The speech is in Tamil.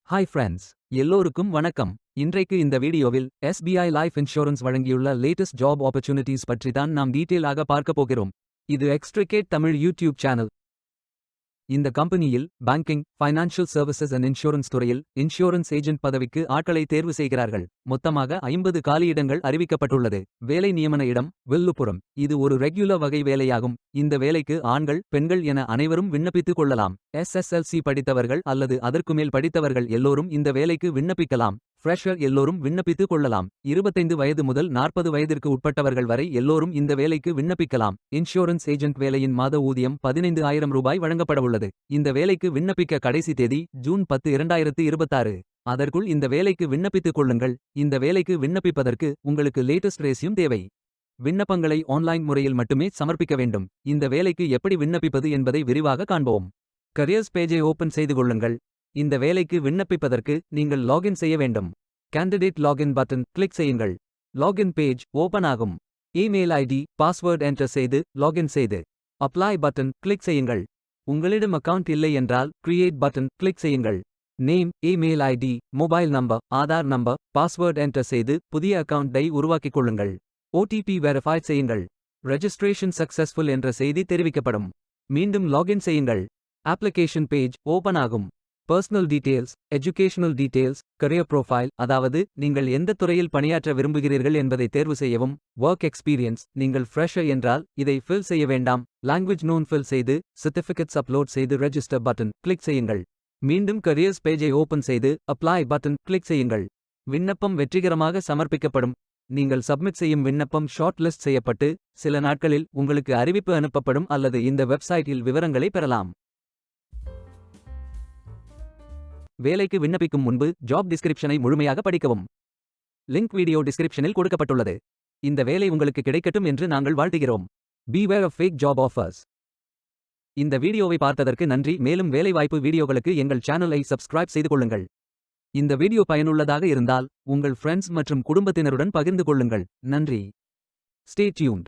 ஹாய் ஃப்ரெண்ட்ஸ், எல்லோருக்கும் வணக்கம். இன்றைக்கு இந்த வீடியோவில் SBI லைஃப் இன்சூரன்ஸ் வழங்கியுள்ள லேட்டஸ்ட் ஜாப் ஆப்பர்ச்சுனிட்டிஸ் பற்றி தான் நாம் டீட்டெயிலாக பார்க்க போகிறோம். இது எக்ஸ்ட்ரிகேட் தமிழ் யூடியூப் சேனல். இந்த கம்பெனியில் banking, financial services and insurance துறையில் இன்சூரன்ஸ் ஏஜென்ட் பதவிக்கு ஆட்களை தேர்வு செய்கிறார்கள். மொத்தமாக 50 காலியிடங்கள் அறிவிக்கப்பட்டுள்ளது. வேலை நியமன இடம் வில்லுப்புரம். இது ஒரு ரெகுலர் வகை வேலையாகும். இந்த வேலைக்கு ஆண்கள், பெண்கள் என அனைவரும் விண்ணப்பித்துக் கொள்ளலாம். SSLC படித்தவர்கள் அல்லது அதற்கு மேல் படித்தவர்கள் எல்லோரும் இந்த வேலைக்கு விண்ணப்பிக்கலாம். ஃப்ரெஷர் எல்லோரும் விண்ணப்பித்துக் கொள்ளலாம். 25 வயது முதல் 40 வயதிற்கு உட்பட்டவர்கள் வரை எல்லோரும் இந்த வேலைக்கு விண்ணப்பிக்கலாம். இன்சூரன்ஸ் ஏஜென்ட் வேலையின் மாத ஊதியம் 15,000 ரூபாய் வழங்கப்படவுள்ளது. இந்த வேலைக்கு விண்ணப்பிக்க கடைசி தேதி ஜூன் 10, 2026. அதற்குள் இந்த வேலைக்கு விண்ணப்பித்துக் கொள்ளுங்கள். இந்த வேலைக்கு விண்ணப்பிப்பதற்கு உங்களுக்கு லேட்டஸ்ட் ரெஸ்யூம் தேவை. விண்ணப்பங்களை ஆன்லைன் முறையில் மட்டுமே சமர்ப்பிக்க வேண்டும். இந்த வேலைக்கு எப்படி விண்ணப்பிப்பது என்பதை விரிவாக காண்போம். கரியர்ஸ் பேஜை ஓபன் செய்து கொள்ளுங்கள். இந்த வேலைக்கு விண்ணப்பிப்பதற்கு நீங்கள் லாகின் செய்ய வேண்டும். கேண்டிடேட் லாகின் பட்டன் கிளிக் செய்யுங்கள். லாகின் பேஜ் ஓபன் ஆகும். இமெயில் ஐடி, பாஸ்வேர்ட் என்டர் செய்து லாகின் செய்து அப்ளை பட்டன் கிளிக் செய்யுங்கள். உங்களிடம் அக்கவுண்ட் இல்லை என்றால் கிரியேட் பட்டன் கிளிக் செய்யுங்கள். Name, email ID, mobile number, Aadhaar number, password enter செய்து புதிய அக்கவுண்டை உருவாக்கிக் கொள்ளுங்கள். OTP வெரிஃபை செய்யுங்கள். ரெஜிஸ்ட்ரேஷன் சக்சஸ்ஃபுல் என்ற செய்தி தெரிவிக்கப்படும். மீண்டும் லாகின் செய்யுங்கள். அப்ளிகேஷன் பேஜ் ஓபன் ஆகும். Personal details, educational details, career profile, அதாவது நீங்கள் எந்த துறையில் பணியாற்ற விரும்புகிறீர்கள் என்பதை தேர்வு செய்யவும். ஒர்க் எக்ஸ்பீரியன்ஸ், நீங்கள் ஃப்ரெஷர் என்றால் இதை ஃபில் செய்ய வேண்டாம். லாங்குவேஜ் நோன் ஃபில் செய்து சர்டிஃபிகேட்ஸ் அப்லோட் செய்து ரெஜிஸ்டர் பட்டன் கிளிக் செய்யுங்கள். மீண்டும் கரியர்ஸ் பேஜை ஓபன் செய்து அப்ளை பட்டன் கிளிக் செய்யுங்கள். விண்ணப்பம் வெற்றிகரமாக சமர்ப்பிக்கப்படும். நீங்கள் சப்மிட் செய்யும் விண்ணப்பம் ஷார்ட் லிஸ்ட் செய்யப்பட்டு சில நாட்களில் உங்களுக்கு அறிவிப்பு அனுப்பப்படும் அல்லது இந்த வெப்சைட்டில் விவரங்களை பெறலாம். வேலைக்கு விண்ணப்பிக்கும் முன்பு ஜாப் டிஸ்கிரிப்ஷனை முழுமையாக படிக்கவும். லிங்க் வீடியோ டிஸ்கிரிப்ஷனில் கொடுக்கப்பட்டுள்ளது. இந்த வேலை உங்களுக்கு கிடைக்கட்டும் என்று நாங்கள் வாழ்த்துகிறோம். Beware of fake job offers. இந்த வீடியோவை பார்த்ததற்கு நன்றி. மேலும் வேலைவாய்ப்பு வீடியோகளுக்கு எங்கள் சேனலை சப்ஸ்கிரைப் செய்து கொள்ளுங்கள். இந்த வீடியோ பயனுள்ளதாக இருந்தால் உங்கள் ஃப்ரெண்ட்ஸ் மற்றும் குடும்பத்தினருடன் பகிர்ந்து கொள்ளுங்கள். நன்றி. Stay tuned.